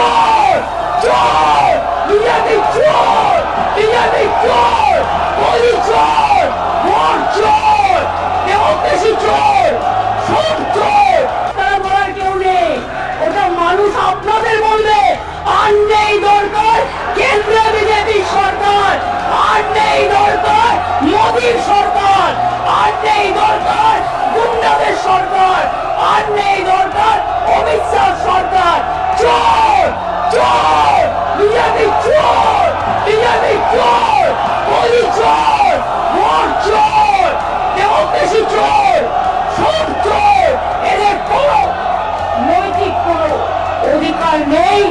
চোর চোর বিজেপি চোর বিজেপি চোর মোদি চোর ভোট চোর ডেমোক্রেসি চোর সব চোর তারা বলার কেউ নেই ওটা মানুষ আপনাদের বলবে আর নেই দরকার কেন্দ্রে বিজেপি সরকার আর নেই দরকার মোদির সরকার আর নেই দরকার গুন্ডাদের সরকার আর নেই দরকার অমিত শাহ সরকার চোর চোর বিজেপি চোর বিজেপি চোর মোদি চোর ভোট চোর ডেমোক্রেসি চোর সব চোর এদের কোনো নৈতিক কোনো অধিকার নেই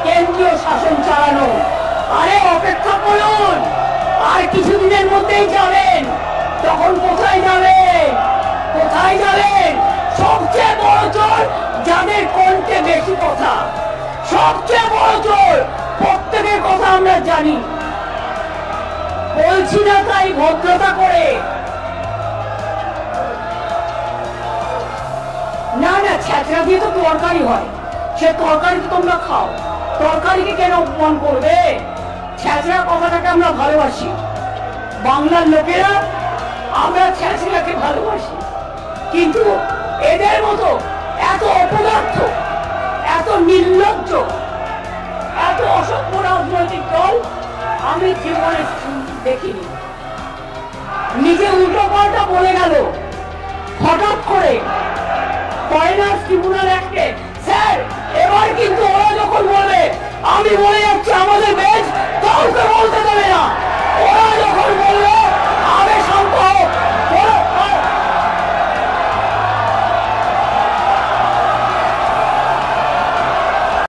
কেন্দ্রীয় শাসন চালানো আরে অপেক্ষা করুন আর কিছুদিনের মধ্যেই যাবেন তখন কোথায় যাবেন কোথায় যাবেন সবচেয়ে বড় চোর যাদের কণ্ঠে বেশি কথা সবচেয়ে বড় চোর প্রত্যেকের কথা আমরা জানি বলছি না তাই ভদ্রতা করে না না ছ্যাঁচড়া দিয়ে তো তরকারি হয় সে তরকারি তো তোমরা খাও তরকারিকে কেন অপমান করবে ছ্যাঁচড়া কথাটাকে আমরা ভালোবাসি বাংলার লোকেরা আমরা ছ্যাঁচড়াকে ভালোবাসি কিন্তু এদের মতো এত অপদার্থ এত নির্লজ্জ এত অসভ্য রাজনৈতিক দল আমি জীবনে দেখিনি নিজে উল্টো পাল্টা বলে গেল হঠাৎ করে ফরেনার্স ট্রিব্যুনাল অ্যাক্টে স্যার এবার কিন্তু ওরা যখন বলবে আমি বলে যাচ্ছি আমাদের